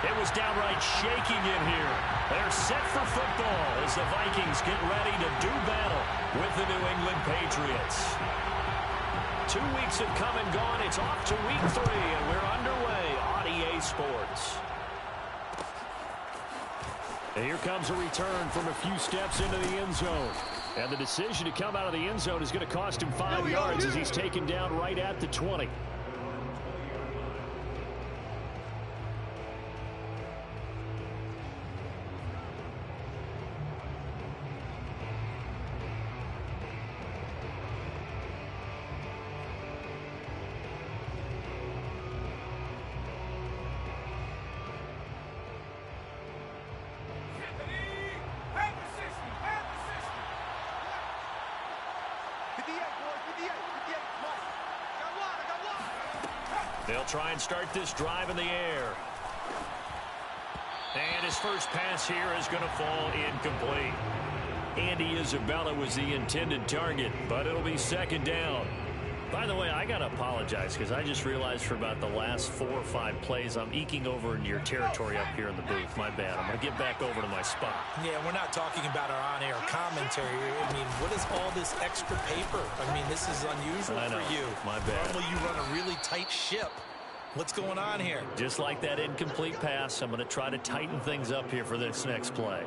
It was downright shaking in here. They're set for football as the Vikings get ready to do battle with the New England Patriots. 2 weeks have come and gone. It's off to week 3, and we're underway on EA Sports. And here comes a return from a few steps into the end zone. And the decision to come out of the end zone is going to cost him 5 yards as he's taken down right at the 20. They'll try and start this drive in the air. And his first pass here is going to fall incomplete. Andy Isabella was the intended target, but it'll be second down. By the way, I got to apologize because I just realized for about the last 4 or 5 plays, I'm eking over into your territory up here in the booth. My bad. I'm going to get back over to my spot. Yeah, we're not talking about our on-air commentary. I mean, what is all this extra paper? I mean, this is unusual for you. My bad. Normally you run a really tight ship. What's going on here? Just like that incomplete pass, I'm going to try to tighten things up here for this next play.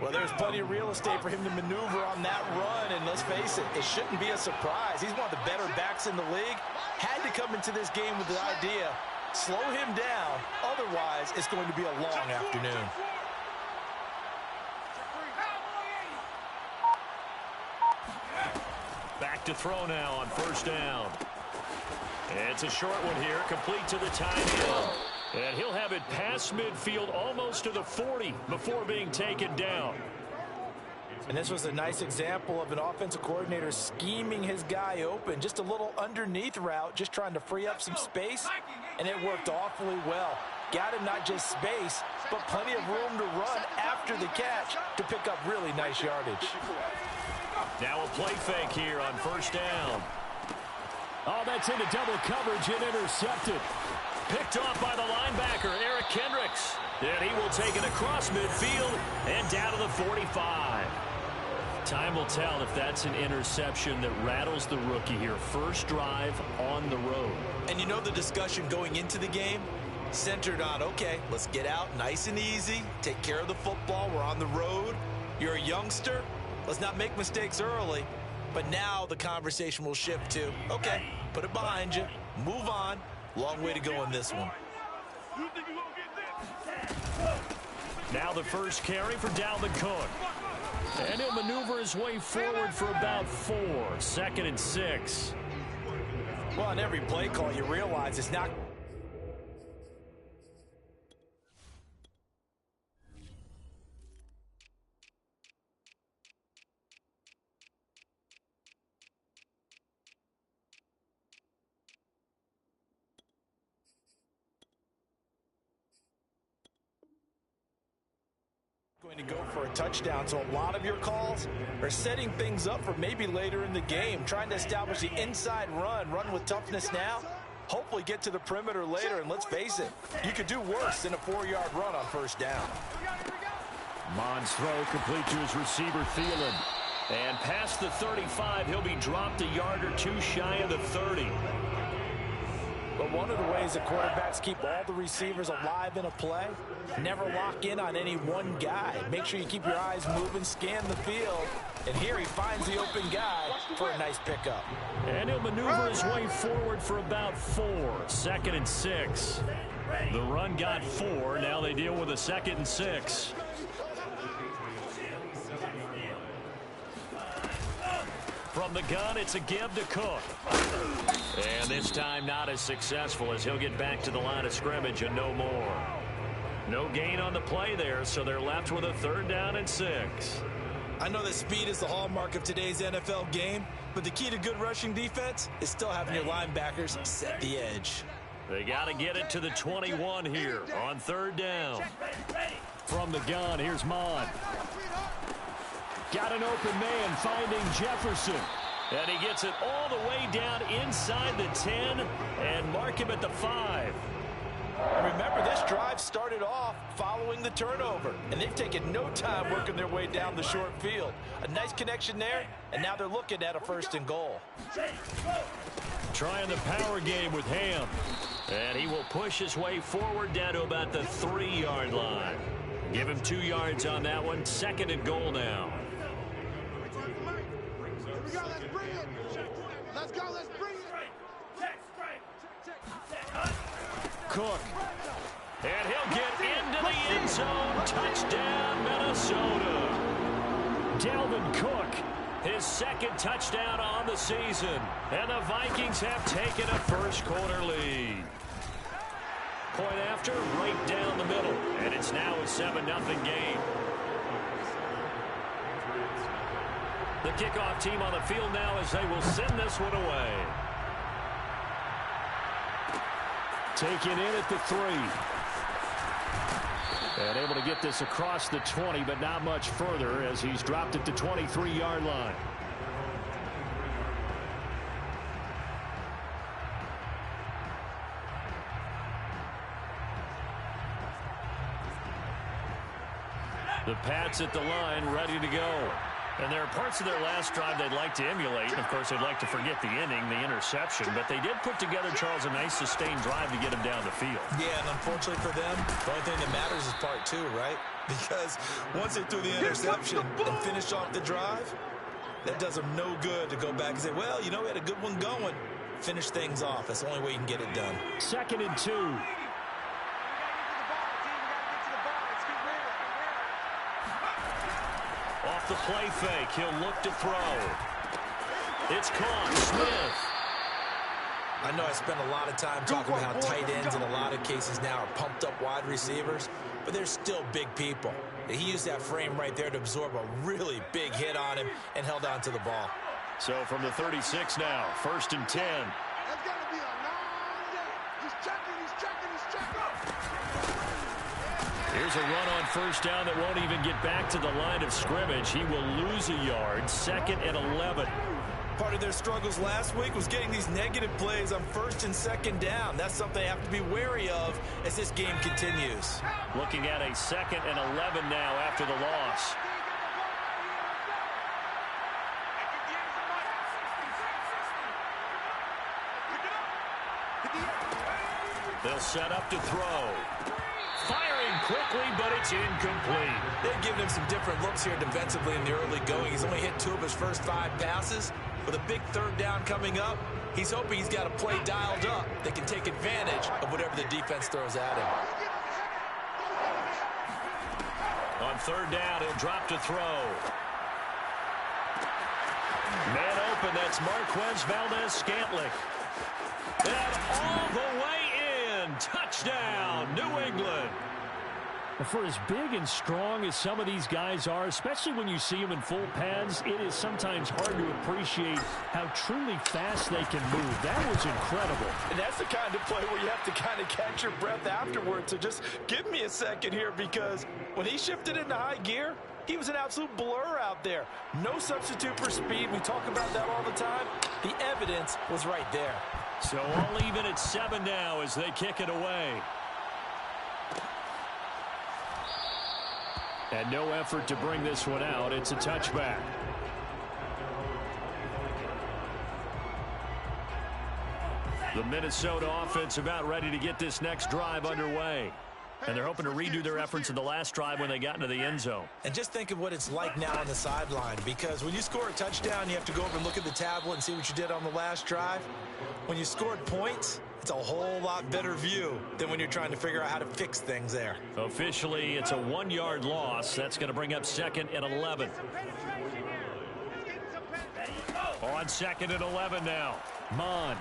Well, there's plenty of real estate for him to maneuver on that run, and let's face it, it shouldn't be a surprise. He's one of the better backs in the league. Had to come into this game with the idea, slow him down, otherwise it's going to be a long afternoon. Back to throw now on first down. It's a short one here, complete to the tight end. And he'll have it past midfield almost to the 40 before being taken down. And this was a nice example of an offensive coordinator scheming his guy open. Just a little underneath route, just trying to free up some space, and it worked awfully well. Got him not just space, but plenty of room to run after the catch to pick up really nice yardage. Now a play fake here on first down. Oh, that's into double coverage and intercepted. Picked off by the linebacker, Eric Kendricks. And he will take it across midfield and down to the 45. Time will tell if that's an interception that rattles the rookie here. First drive on the road. And you know the discussion going into the game? Centered on, okay, let's get out nice and easy, take care of the football, we're on the road. You're a youngster, let's not make mistakes early. But now the conversation will shift to, okay, put it behind you, move on. Long way to go in this one. Now the first carry for Dalvin Cook. And he'll maneuver his way forward for about 4. 2nd and 6. Well, on every play call, you realize it's not... going to go for a touchdown, so a lot of your calls are setting things up for maybe later in the game, trying to establish the inside run with toughness now, hopefully get to the perimeter later, and let's face it, you could do worse than a 4-yard run on first down. Mond's throw complete to his receiver, Thielen. And past the 35, he'll be dropped a yard or 2 shy of the 30. But one of the ways that quarterbacks keep all the receivers alive in a play, never lock in on any one guy. Make sure you keep your eyes moving, scan the field, and here he finds the open guy for a nice pickup. And he'll maneuver his way forward for about 4. 2nd and 6. The run got 4. Now they deal with a 2nd and 6. From the gun, it's a give to Cook. And this time not as successful as he'll get back to the line of scrimmage and no more. No gain on the play there, so they're left with a 3rd down and 6. I know that speed is the hallmark of today's NFL game, but the key to good rushing defense is still having your linebackers set the edge. They got to get it to the 21 here on 3rd down. From the gun, here's Mond. Got an open man finding Jefferson. And he gets it all the way down inside the 10 and mark him at the 5. Remember, this drive the turnover, and they've taken no time working their way down the short field. A nice connection there, and now they're looking at a 1st and goal. Trying the power game with Ham. And he will push his way forward down to about the 3-yard line. Give him 2 yards on that one. 2nd and goal now. Here we go, let's bring it. Let's go, let's bring it. Cook. And he'll get into the end zone. Touchdown, Minnesota. Dalvin Cook, his 2nd touchdown on the season. And the Vikings have taken a first-quarter lead. Point after, right down the middle. And it's now a 7-0 game. The kickoff team on the field now as they will send this one away. Taken in at the 3. And able to get this across the 20, but not much further as he's dropped it to 23-yard line. The Pats at the line, ready to go. And there are parts of their last drive they'd like to emulate. And, of course, they'd like to forget the inning, the interception. But they did put together, Charles, a nice sustained drive to get him down the field. Yeah, and unfortunately for them, the only thing that matters is part 2, right? Because once they threw the interception and finished off the drive, that does them no good to go back and say, well, you know, we had a good one going. Finish things off. That's the only way you can get it done. 2nd and 2. Off the play fake, he'll look to throw. It's caught. Smith. I know I spent a lot of time talking about how tight ends in a lot of cases now are pumped up wide receivers, but they're still big people. He used that frame right there to absorb a really big hit on him and held on to the ball. So from the 36 now, 1st and 10. That's got to be a long day. He's checking. Here's a run on 1st down that won't even get back to the line of scrimmage. He will lose a yard. 2nd and 11. Part of their struggles last week was getting these negative plays on 1st and 2nd down. That's something they have to be wary of as this game continues. Looking at a 2nd and 11 now after the loss. They'll set up to throw. Firing quickly, but it's incomplete. They've given him some different looks here defensively in the early going. He's only hit 2 of his first 5 passes. With a big 3rd down coming up, he's hoping he's got a play dialed up that can take advantage of whatever the defense throws at him. On 3rd down, he'll drop to throw. Man open, that's Marquez Valdez-Scantling. And all the way in. Touchdown, New England. For as big and strong as some of these guys are, especially when you see them in full pads, it is sometimes hard to appreciate how truly fast they can move. That was incredible. And that's the kind of play where you have to kind of catch your breath afterwards. So just give me a second here, because when he shifted into high gear, he was an absolute blur out there. No substitute for speed. We talk about that all the time. The evidence was right there. So all even at 7 now as they kick it away. And no effort to bring this one out. It's a touchback. The Minnesota offense about ready to get this next drive underway. And they're hoping to redo their efforts in the last drive when they got into the end zone. And just think of what it's like now on the sideline, because when you score a touchdown, you have to go over and look at the tablet and see what you did on the last drive. When you scored points, it's a whole lot better view than when you're trying to figure out how to fix things there. Officially, it's a 1-yard loss. That's going to bring up 2nd and 11. On 2nd and 11 now. Mond.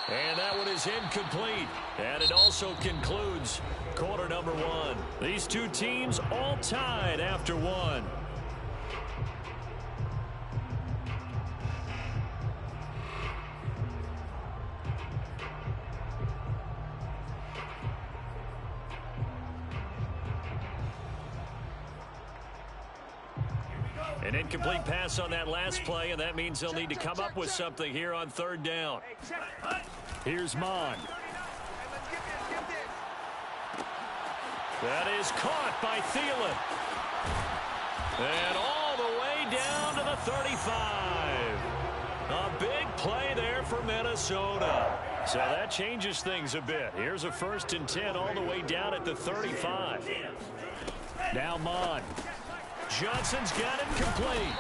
And that one is incomplete. And it also concludes quarter number 1. These two teams all tied after 1. An incomplete pass on that last play, and that means they'll need to come up with something here on 3rd down. Here's Mond. That is caught by Thielen. And all the way down to the 35. A big play there for Minnesota. So that changes things a bit. Here's a 1st and 10 all the way down at the 35. Now Mond. Johnson's got it complete.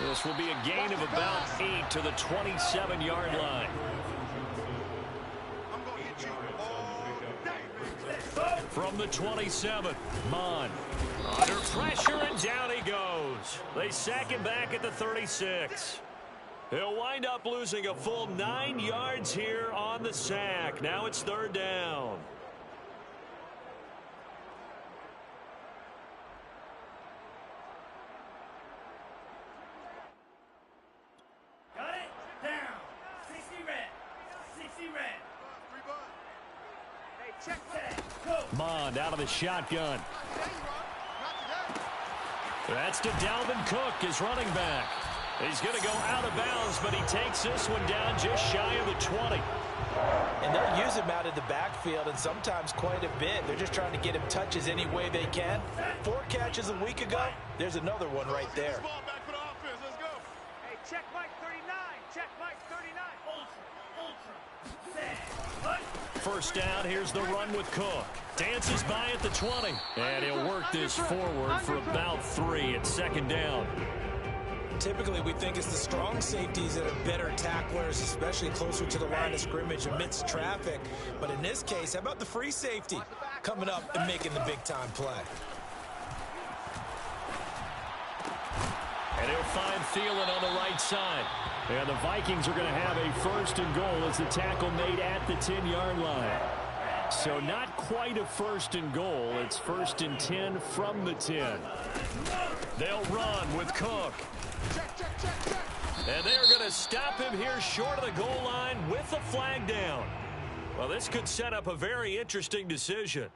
This will be a gain of about 8 to the 27-yard line. From the 27, Mond. Under pressure, and down he goes. They sack him back at the 36. He'll wind up losing a full 9 yards here on the sack. Now it's 3rd down. Got it? Down. 60 red. 60 red. Hey, check that. Go. Mond out of the shotgun. That's to Dalvin Cook, his running back. He's going to go out of bounds, but he takes this one down just shy of the 20. And they'll use him out of the backfield, and sometimes quite a bit. They're just trying to get him touches any way they can. 4 catches a week ago. There's another one right there. Hey, check Mike 39. Check Mike 39. Ultra. Set. 1st down, here's the run with Cook. Dances by at the 20. And he'll work this forward for about 3 at 2nd down. Typically, we think it's the strong safeties that are better tacklers, especially closer to the line of scrimmage amidst traffic. But in this case, how about the free safety coming up and making the big-time play? And he'll find Thielen on the right side. And the Vikings are going to have a 1st and goal as the tackle made at the 10-yard line. So not quite a 1st and goal. It's 1st and 10 from the 10. They'll run with Cook. And they're going to stop him here short of the goal line with the flag down. Well, this could set up a very interesting decision.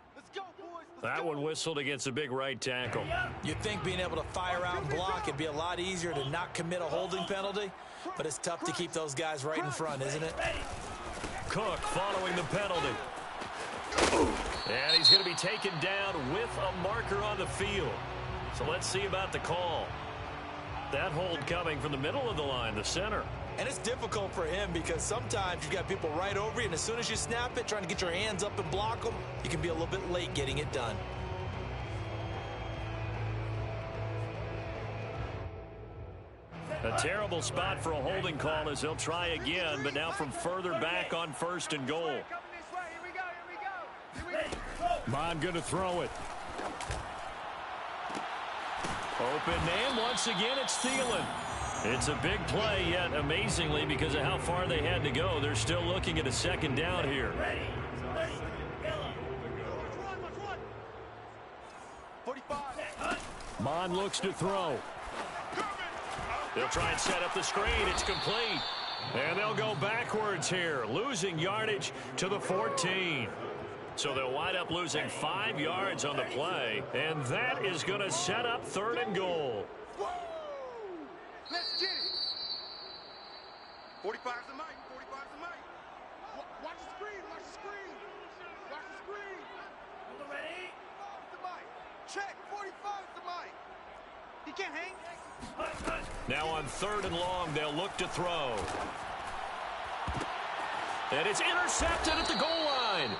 That one whistled against a big right tackle. You'd think being able to fire out and block it'd be a lot easier to not commit a holding penalty, but it's tough to keep those guys right in front, isn't it? Cook following the penalty. And he's going to be taken down with a marker on the field. So let's see about the call. That hold coming from the middle of the line, the center. And it's difficult for him because sometimes you've got people right over you, and as soon as you snap it, trying to get your hands up and block them, you can be a little bit late getting it done. A terrible spot for a holding call as he'll try again, but now from further back on 1st and goal. Mond going to throw it. Open man, once again it's Thielen. It's a big play, yet amazingly, because of how far they had to go, they're still looking at a 2nd down here. Mond looks to throw. They'll try and set up the screen. It's complete. And they'll go backwards here, losing yardage to the 14. So they'll wind up losing 5 yards on the play, and that is going to set up 3rd and goal. Let's get it. 45's the mic. 45's the mic. Watch the screen. Watch the screen. Watch the screen. Ready? The mic. Check. 45's the mic. He can't hang. Now on 3rd and long, they'll look to throw. And it's intercepted at the goal line.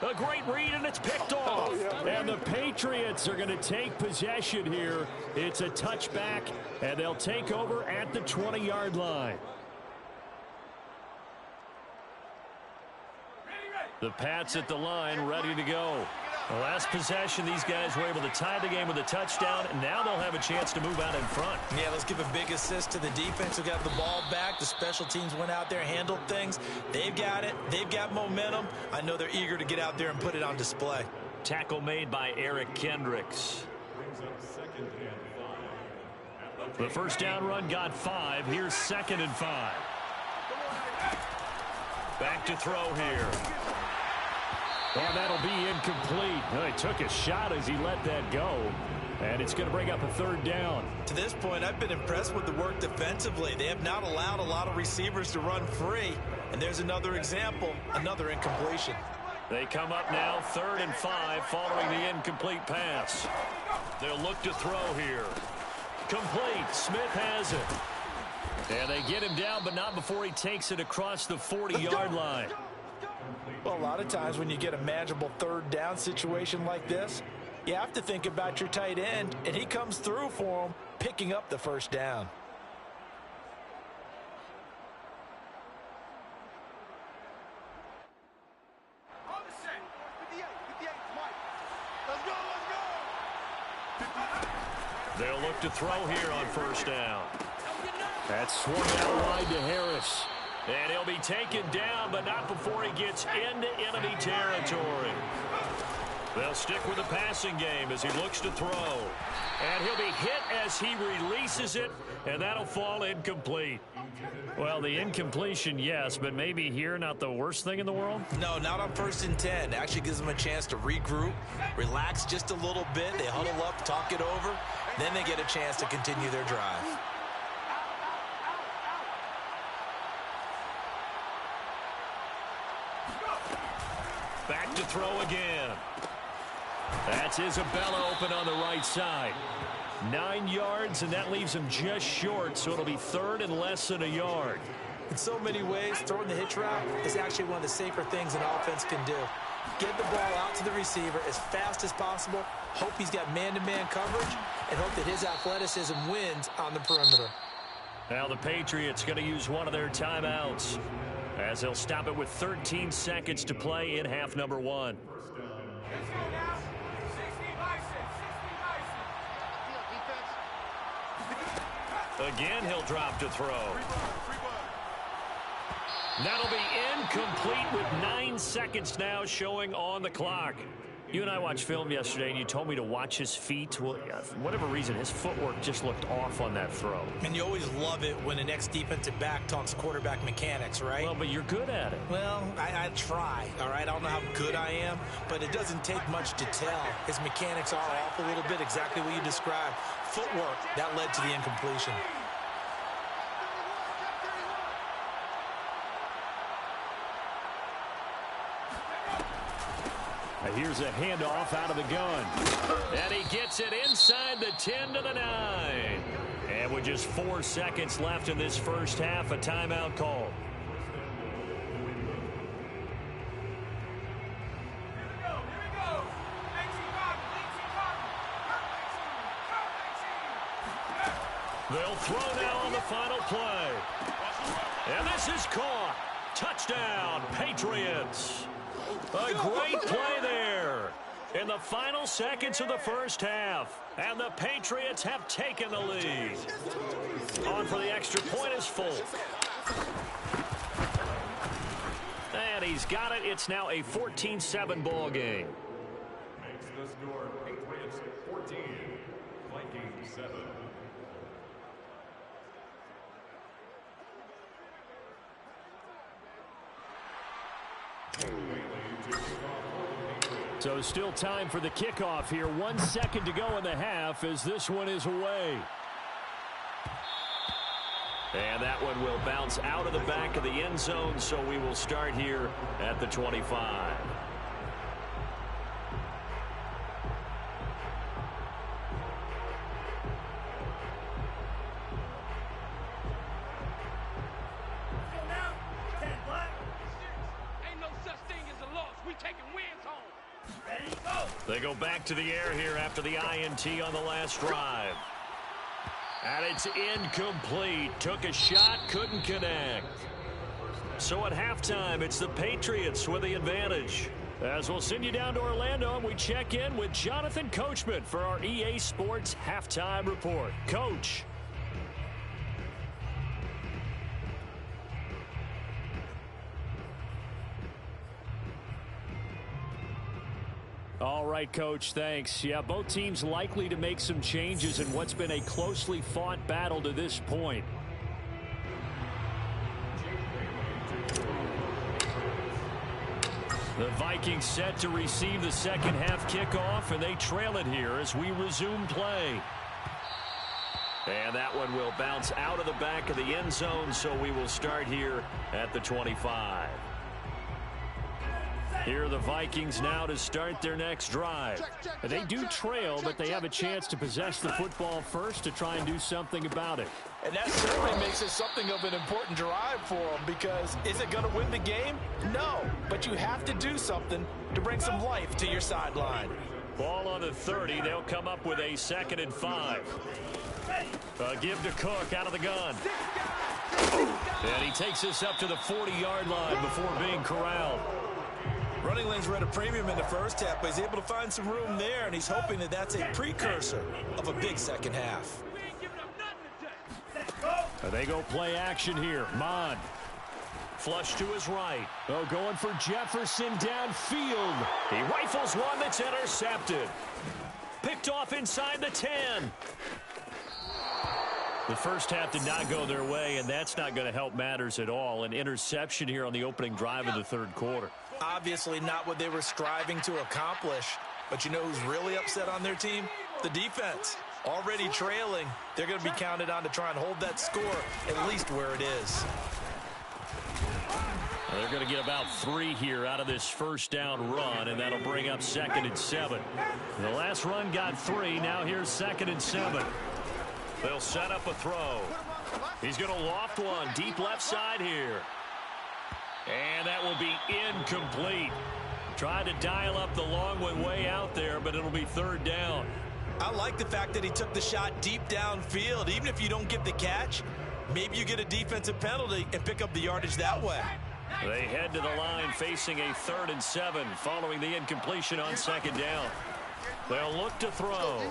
A great read, and it's picked off. And the Patriots are going to take possession here. It's a touchback, and they'll take over at the 20-yard line. The Pats at the line, ready to go. The last possession, these guys were able to tie the game with a touchdown, and now they'll have a chance to move out in front. Yeah, let's give a big assist to the defense who got the ball back. The special teams went out there, handled things. They've got it. They've got momentum. I know they're eager to get out there and put it on display. Tackle made by Eric Kendricks. The 1st down run got 5. Here's 2nd and 5. Back to throw here. And that'll be incomplete. He took a shot as he let that go. And it's going to bring up a 3rd down. To this point, I've been impressed with the work defensively. They have not allowed a lot of receivers to run free. And there's another example, another incompletion. They come up now 3rd and 5 following the incomplete pass. They'll look to throw here. Complete. Smith has it. And they get him down, but not before he takes it across the 40-yard line. Well, a lot of times when you get a manageable 3rd down situation like this, you have to think about your tight end, and he comes through for him, picking up the 1st down. They'll look to throw here on 1st down. That's swung out wide to Harris. And he'll be taken down, but not before he gets into enemy territory. They'll stick with the passing game as he looks to throw. And he'll be hit as he releases it, and that'll fall incomplete. Well, the incompletion, yes, but maybe here not the worst thing in the world? No, not on 1st and 10. Actually gives them a chance to regroup, relax just a little bit. They huddle up, talk it over. Then they get a chance to continue their drive. Back to throw again. That's Isabella open on the right side. 9 yards, and that leaves him just short, so it'll be 3rd and less than a yard. In so many ways, throwing the hitch route is actually one of the safer things an offense can do. Get the ball out to the receiver as fast as possible, hope he's got man-to-man coverage, and hope that his athleticism wins on the perimeter. Now the Patriots going to use one of their timeouts as they'll stop it with 13 seconds to play in half number 1. Again, he'll drop to throw. That'll be incomplete with 9 seconds now showing on the clock. You and I watched film yesterday, and you told me to watch his feet. Well, for whatever reason, his footwork just looked off on that throw. And you always love it when an ex-defensive back talks quarterback mechanics, right? Well, but you're good at it. Well, I try, all right? I don't know how good I am, but it doesn't take much to tell. His mechanics are off a little bit, exactly what you described. Footwork, that led to the incompletion. Here's a handoff out of the gun. And he gets it inside the 10 to the 9. And with just 4 seconds left in this first half, a timeout call. They'll throw now on the final play. And this is caught. Touchdown, Patriots. A great play there in the final seconds of the first half. And the Patriots have taken the lead. On for the extra point is full. And he's got it. It's now a 14-7 ball game. Makes the score Patriots 14, Vikings 7. So still time for the kickoff here. 1 second to go in the half as this one is away. And that one will bounce out of the back of the end zone, so we will start here at the 25. They go back to the air here after the INT on the last drive. And it's incomplete. Took a shot, couldn't connect. So at halftime, it's the Patriots with the advantage. As we'll send you down to Orlando, and we check in with Jonathan Coachman for our EA Sports Halftime Report. Coach. All right, Coach, thanks. Yeah, both teams likely to make some changes in what's been a closely fought battle to this point. The Vikings set to receive the second half kickoff, and they trail it here as we resume play. And that one will bounce out of the back of the end zone, so we will start here at the 25. Here are the Vikings now to start their next drive. They do trail, but they have a chance to possess the football first to try and do something about it. And that certainly makes it something of an important drive for them, because is it going to win the game? No, but you have to do something to bring some life to your sideline. Ball on the 30. They'll come up with a 2nd and 5. Give to Cook out of the gun. And he takes this up to the 40-yard line before being corralled. Running lanes were at a premium in the first half, but he's able to find some room there, and he's hoping that that's a precursor of a big second half. They go play action here. Mond. Flush to his right. Oh, going for Jefferson downfield. He rifles one that's intercepted. Picked off inside the 10. The first half did not go their way, and that's not going to help matters at all. An interception here on the opening drive of the third quarter. Obviously not what they were striving to accomplish, but you know who's really upset on their team? The defense. Already trailing, they're going to be counted on to try and hold that score at least where it is. They're going to get about 3 here out of this first down run, and that'll bring up 2nd and 7. The last run got 3. Now here's 2nd and 7. They'll set up a throw. He's going to loft one deep left side here. And that will be incomplete. Tried to dial up the long one way out there, but it'll be 3rd down. I like the fact that he took the shot deep downfield. Even if you don't get the catch, maybe you get a defensive penalty and pick up the yardage that way. They head to the line facing a 3rd and 7 following the incompletion on 2nd down. They'll look to throw.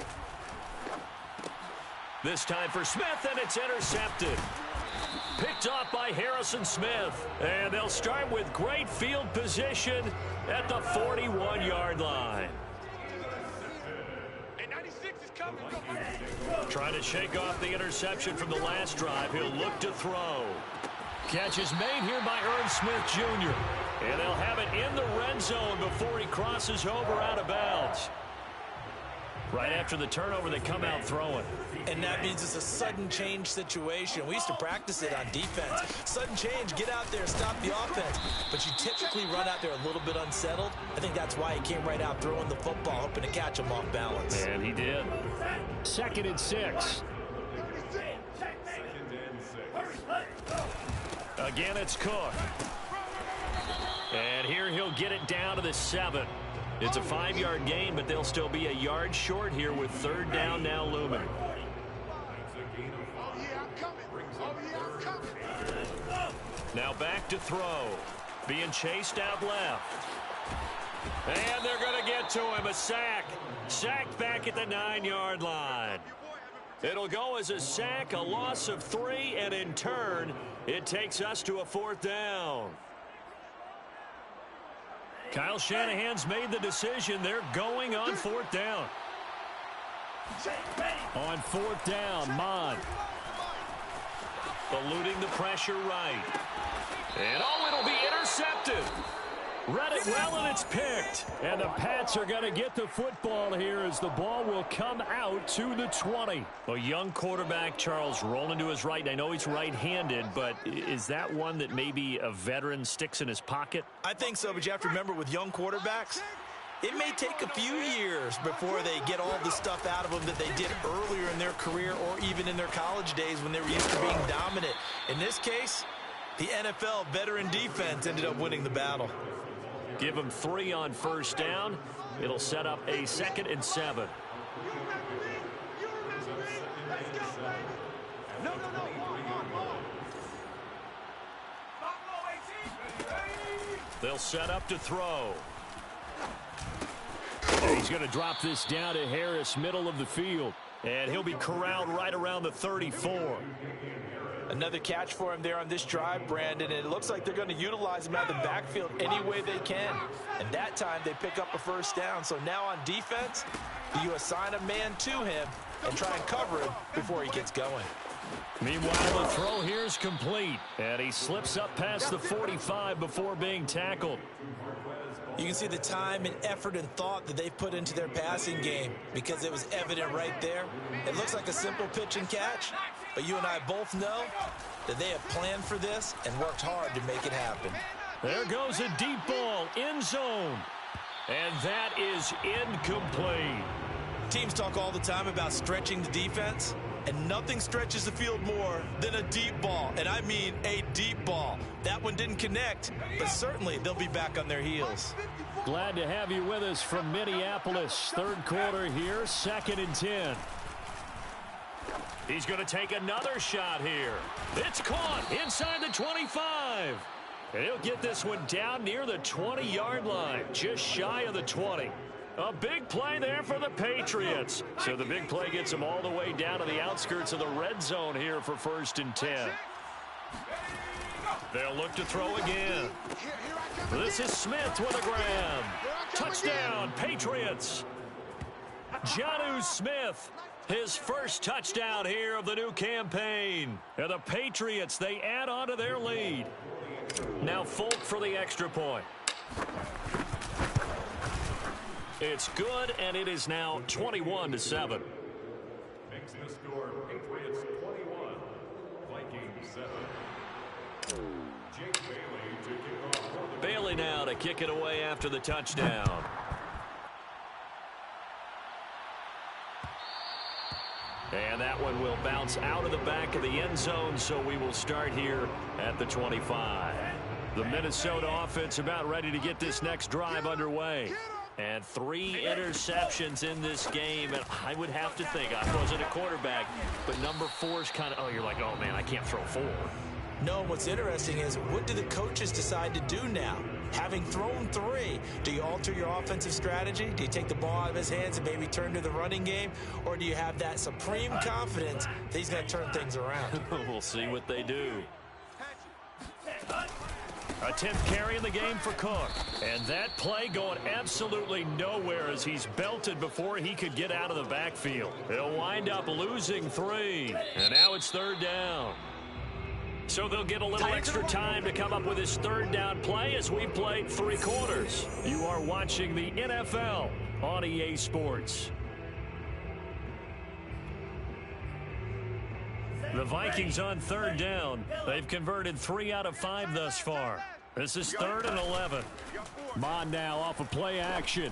This time for Smith, and it's intercepted. Picked off by Harrison Smith. And they'll start with great field position at the 41-yard line. Trying to shake off the interception from the last drive. He'll look to throw. Catch is made here by Irv Smith Jr. And they'll have it in the red zone before he crosses over out of bounds. Right after the turnover, they come out throwing. And that means it's a sudden change situation. We used to practice it on defense. Sudden change, get out there, stop the offense. But you typically run out there a little bit unsettled. I think that's why he came right out throwing the football, hoping to catch him off balance. And he did. 2nd and 6. Again, it's Cook. And here he'll get it down to the 7. It's a 5-yard gain, but they'll still be a yard short here with 3rd down now looming. Now back to throw. Being chased out left. And they're going to get to him. A sack. Sacked back at the 9-yard line. It'll go as a sack, a loss of 3, and in turn, it takes us to a 4th down. Kyle Shanahan's made the decision. They're going on 4th down. On 4th down, Mond. Eluding the pressure right. And it'll be intercepted. Read it well, and it's picked. And the Pats are going to get the football here as the ball will come out to the 20. A young quarterback, Charles, rolling to his right. I know he's right-handed, but is that one that maybe a veteran sticks in his pocket? I think so, but you have to remember with young quarterbacks, it may take a few years before they get all the stuff out of them that they did earlier in their career or even in their college days when they were used to being dominant. In this case, the NFL veteran defense ended up winning the battle. Give them 3 on 1st down. It'll set up a 2nd and 7. They'll set up to throw. He's going to drop this down to Harris, middle of the field. And he'll be corralled right around the 34. Another catch for him there on this drive, Brandon, and it looks like they're going to utilize him out of the backfield any way they can. And that time they pick up a 1st down. So now on defense, you assign a man to him and try and cover him before he gets going. Meanwhile, the throw here is complete. And he slips up past the 45 before being tackled. You can see the time and effort and thought that they've put into their passing game because it was evident right there. It looks like a simple pitch and catch, but you and I both know that they have planned for this and worked hard to make it happen. There goes a deep ball, end zone. And that is incomplete. Teams talk all the time about stretching the defense, and nothing stretches the field more than a deep ball. And I mean a deep ball. That one didn't connect, but certainly they'll be back on their heels. Glad to have you with us from Minneapolis. Third quarter here, 2nd and 10. He's going to take another shot here. It's caught inside the 25. And he'll get this one down near the 20-yard line, just shy of the 20. A big play there for the Patriots. So the big play gets them all the way down to the outskirts of the red zone here for 1st and 10. They'll look to throw again. This is Smith with a grab. Touchdown, Patriots. Jonnu Smith, his first touchdown here of the new campaign. And the Patriots, they add on to their lead. Now Folk for the extra point. It's good, and it is now 21-7. Makes the score Patriots 21, Vikings 7. Jake Bailey to kick off for the Bailey now to kick it away after the touchdown. And that one will bounce out of the back of the end zone, so we will start here at the 25. The Minnesota offense about ready to get this next drive underway. And 3 interceptions in this game, and I would have to think, I wasn't a quarterback, but number 4 is kind of, oh, you're like, oh, man, I can't throw 4. No, what's interesting is, what do the coaches decide to do now? Having thrown 3, do you alter your offensive strategy? Do you take the ball out of his hands and maybe turn to the running game? Or do you have that supreme confidence that he's going to turn things around? We'll see what they do. A 10th carry in the game for Cook. And that play going absolutely nowhere as he's belted before he could get out of the backfield. He'll wind up losing 3. And now it's 3rd down. So they'll get a little extra time to come up with his 3rd down play as we played 3 quarters. You are watching the NFL on EA Sports. The Vikings on 3rd down. They've converted 3 out of 5 thus far. This is 3rd and 11. Mond now off of play action.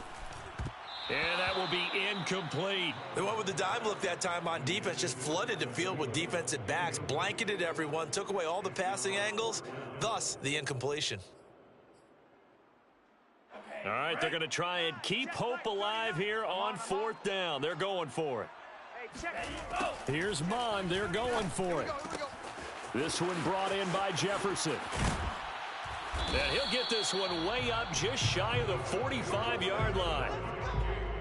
And that will be incomplete. They went with the dime look that time on defense, just flooded the field with defensive backs, blanketed everyone, took away all the passing angles, thus the incompletion. All right, they're going to try and keep hope alive here on 4th down. They're going for it. Here's Mond. They're going for it. This one brought in by Jefferson. And he'll get this one way up just shy of the 45-yard line.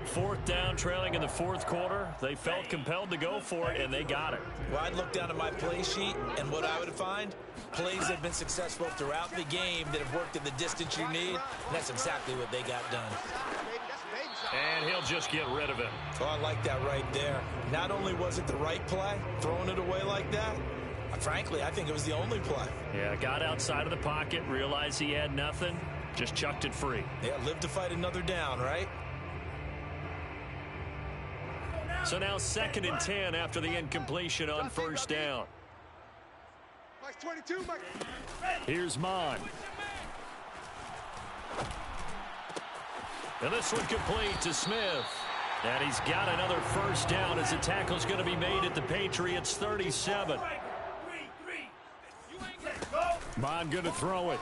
4th down, trailing in the 4th quarter. They felt compelled to go for it, and they got it. Well, I'd look down at my play sheet, and what I would find, plays that have been successful throughout the game that have worked in the distance you need, and that's exactly what they got done. And he'll just get rid of it. Oh, I like that right there. Not only was it the right play, throwing it away like that, frankly, I think it was the only play. Yeah, got outside of the pocket, realized he had nothing, just chucked it free. Yeah, live to fight another down, right? So now 2nd and 10 after the incompletion on 1st down. Here's Mond. And this one complete to Smith. And he's got another 1st down as the tackle's going to be made at the Patriots 37. Mond going to throw it.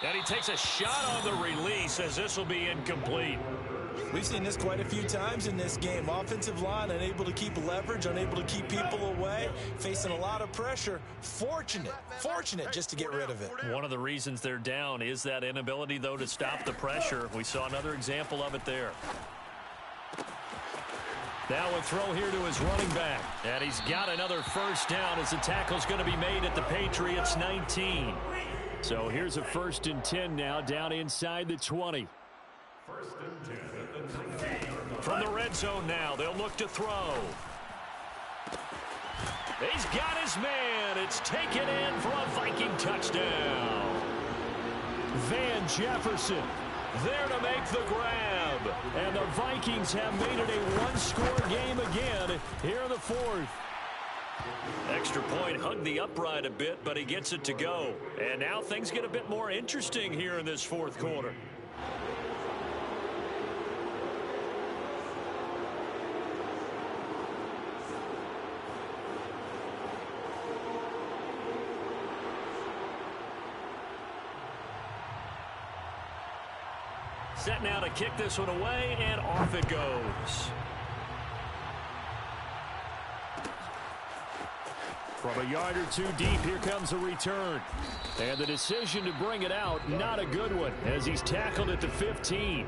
And he takes a shot on the release as this will be incomplete. We've seen this quite a few times in this game. Offensive line unable to keep leverage, unable to keep people away, facing a lot of pressure. Fortunate just to get rid of it. One of the reasons they're down is that inability, though, to stop the pressure. We saw another example of it there. Now a throw here to his running back. And he's got another 1st down as the tackle's going to be made at the Patriots 19. So here's a 1st and 10 now down inside the 20. 1st and 10 at the 19. From the red zone now, they'll look to throw. He's got his man. It's taken in for a Viking touchdown. Van Jefferson there to make the grab. And the Vikings have made it a 1-score game again here in the 4th. Extra point hugged the upright a bit, but he gets it to go. And now things get a bit more interesting here in this fourth quarter. Set now to kick this one away, and off it goes. From a yard or two deep, here comes a return. And the decision to bring it out, not a good one, as he's tackled at the 15.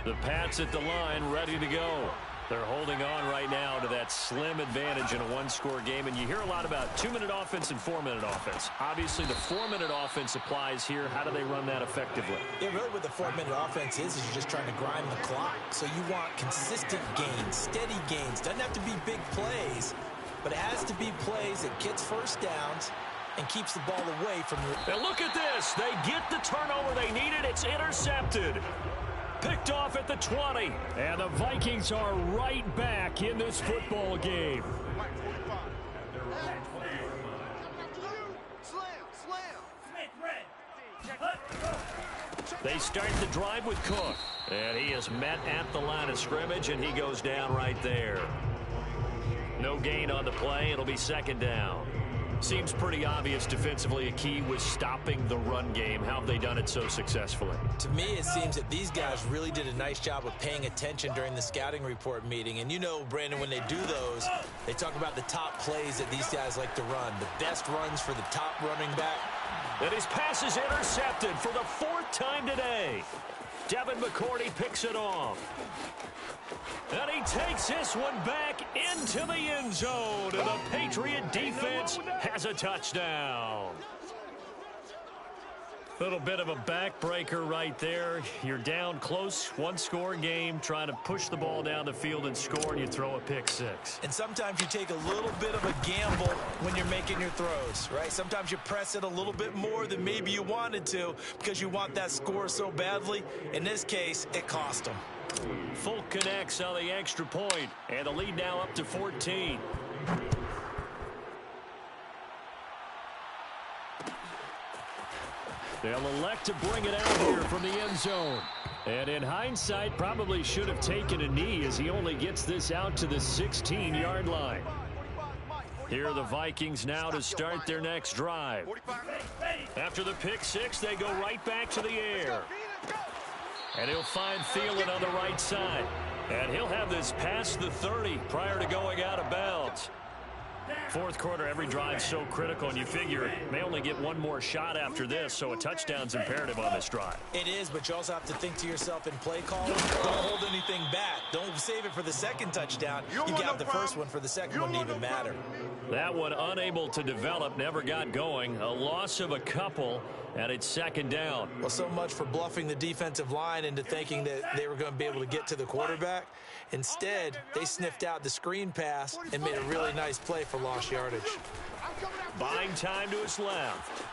The Pats at the line, ready to go. They're holding on right now to that slim advantage in a one-score game. And you hear a lot about 2-minute offense and 4-minute offense. Obviously, the 4-minute offense applies here. How do they run that effectively? Yeah, really what the 4-minute offense is you're just trying to grind the clock. So you want consistent gains, steady gains. Doesn't have to be big plays, but it has to be plays that gets first downs and keeps the ball away from the... And look at this. They get the turnover they needed. It's intercepted. Picked off at the 20. And the Vikings are right back in this football game. They start the drive with Cook. And he is met at the line of scrimmage, and he goes down right there. No gain on the play. It'll be second down. Seems pretty obvious defensively a key was stopping the run game. How have they done it so successfully? To me, it seems that these guys really did a nice job of paying attention during the scouting report meeting. And you know, Brandon, when they do those, they talk about the top plays that these guys like to run, the best runs for the top running back. And his pass is intercepted for the 4th time today. Devin McCourty picks it off. And he takes this one back into the end zone. And the Patriot defense has a touchdown. Little bit of a backbreaker right there. You're down close, one-score game, trying to push the ball down the field and score, and you throw a pick six. And sometimes you take a little bit of a gamble when you're making your throws, right? Sometimes you press it a little bit more than maybe you wanted to because you want that score so badly. In this case, it cost them. Folk connects on the extra point, and the lead now up to 14. They'll elect to bring it out here from the end zone. And in hindsight, probably should have taken a knee as he only gets this out to the 16-yard line. Here are the Vikings now to start their next drive. After the pick six, they go right back to the air. And he'll find Thielen on the right side. And he'll have this past the 30 prior to going out of bounds. Fourth quarter, every drive so critical, and you figure may only get one more shot after this, so a touchdown's imperative on this drive. It is, but you also have to think to yourself in play call, don't hold anything back. Don't save it for the second touchdown. You got the first one for the second one to even matter. That one unable to develop, never got going. A loss of a couple, and it's second down. Well, so much for bluffing the defensive line into thinking that they were going to be able to get to the quarterback. Instead, they sniffed out the screen pass and made a really nice play for lost yardage. Buying time to his left.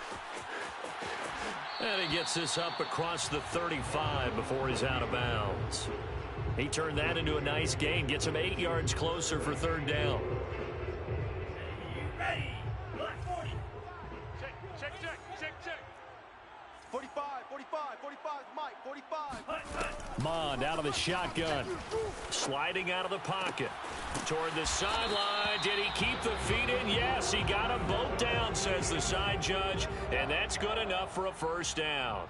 And he gets this up across the 35 before he's out of bounds. He turned that into a nice gain, gets him 8 yards closer for third down. Ready. Black 40. Check. 45, Mike, 45. Mond out of the shotgun. Sliding out of the pocket. Toward the sideline. Did he keep the feet in? Yes, he got them both down, says the side judge. And that's good enough for a first down.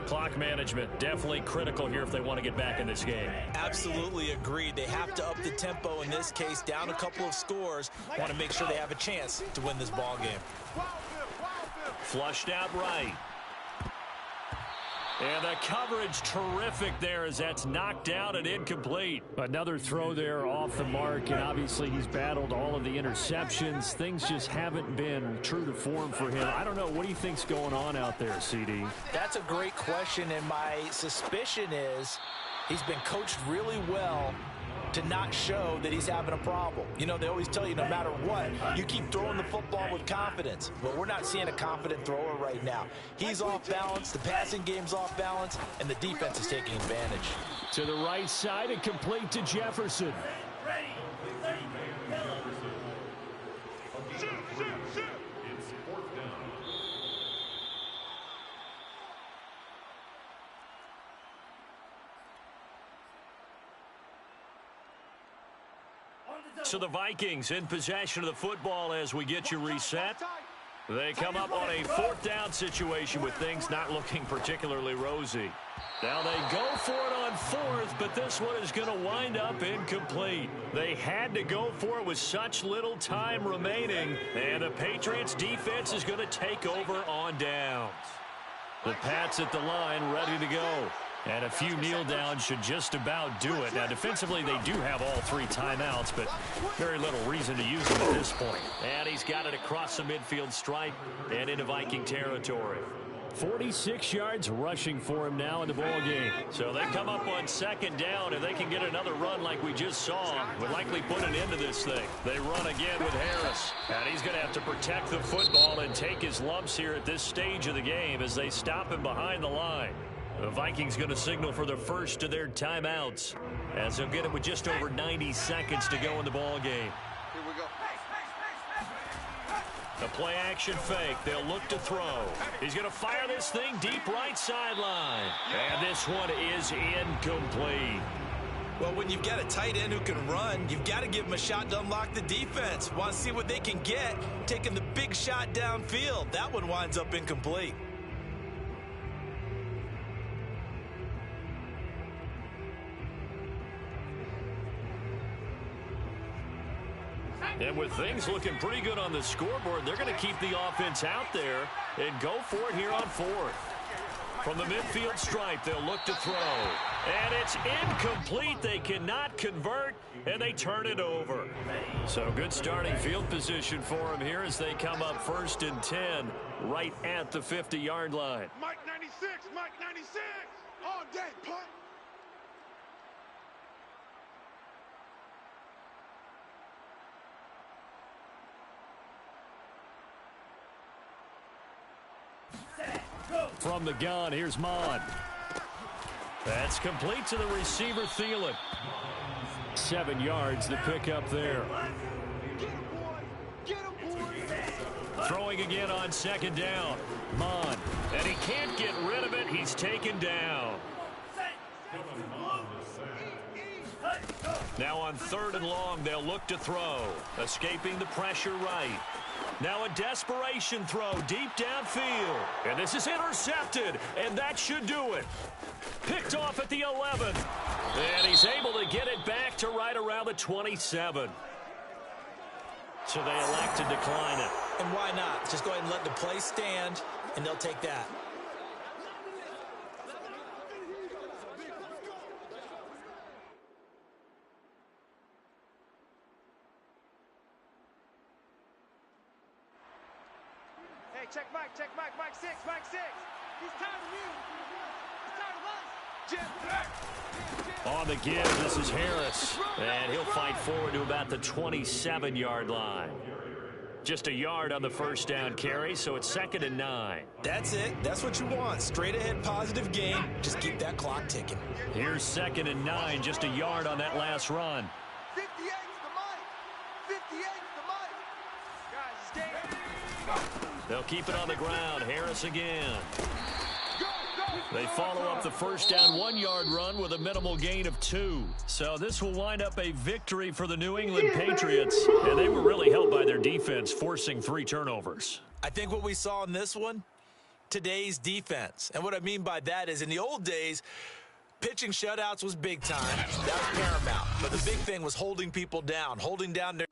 Clock management definitely critical here if they want to get back in this game. Absolutely agreed. They have to up the tempo in this case, down a couple of scores. Want to make sure they have a chance to win this ball game. Flushed out right. And the coverage terrific there as that's knocked out and incomplete. Another throw there off the mark, and obviously he's battled all of the interceptions. Things just haven't been true to form for him. I don't know. What do you think's going on out there, CD? That's a great question, and my suspicion is he's been coached really well to not show that he's having a problem. You know, they always tell you no matter what, you keep throwing the football with confidence. But we're not seeing a confident thrower right now. He's off balance, the passing game's off balance, and the defense is taking advantage. To the right side and complete to Jefferson. Ready. 30. Yellow. Shoot. It's 4th down. So the Vikings in possession of the football as we get you reset. They come up on a 4th down situation with things not looking particularly rosy. Now they go for it on 4th, but this one is going to wind up incomplete. They had to go for it with such little time remaining, and the Patriots defense is going to take over on downs. The Pats at the line ready to go. And a few kneel downs should just about do it. Now, defensively, they do have all 3 timeouts, but very little reason to use them at this point. And he's got it across the midfield stripe and into Viking territory. 46 yards rushing for him now in the ball game. So they come up on 2nd down. If they can get another run like we just saw, would likely put an end to this thing. They run again with Harris. And he's going to have to protect the football and take his lumps here at this stage of the game as they stop him behind the line. The Vikings going to signal for the first of their timeouts as they'll get it with just over 90 seconds to go in the ball game. Here we go. The play action fake. They'll look to throw. He's going to fire this thing deep right sideline. And this one is incomplete. Well, when you've got a tight end who can run, you've got to give him a shot to unlock the defense. Want to see what they can get, taking the big shot downfield. That one winds up incomplete. And with things looking pretty good on the scoreboard, they're going to keep the offense out there and go for it here on 4th. From the midfield stripe, they'll look to throw. And it's incomplete. They cannot convert, and they turn it over. So good starting field position for them here as they come up 1st and 10 right at the 50-yard line. Mike 96, Mike 96. All day, punt. From the gun, here's Mon. That's complete to the receiver, Thielen. 7 yards, the pickup there. Get him, boy. Get him, boy. Throwing again on 2nd down. Mon. And he can't get rid of it. He's taken down. Now on 3rd and long, they'll look to throw. Escaping the pressure right. Now a desperation throw deep downfield. And this is intercepted. And that should do it. Picked off at the 11. And he's able to get it back to right around the 27. So they elect to decline it. And why not? Just go ahead and let the play stand, and they'll take that. Hey, check Mike, Mike 6, Mike 6. He's tired of you. He's tired of us. On the give, this is Harris. And he'll fight forward to about the 27-yard line. Just a yard on the 1st down carry, so it's 2nd and 9. That's it. That's what you want. Straight ahead positive game. Just keep that clock ticking. Here's 2nd and 9, just a yard on that last run. 58's the Mike. 58's the Mike. Guys, stay. They'll keep it on the ground. Harris again. They follow up the 1st down 1-yard run with a minimal gain of 2. So this will wind up a victory for the New England Patriots. And they were really helped by their defense, forcing 3 turnovers. I think what we saw in this one, today's defense. And what I mean by that is in the old days, pitching shutouts was big time. That was paramount. But the big thing was holding people down, holding down their...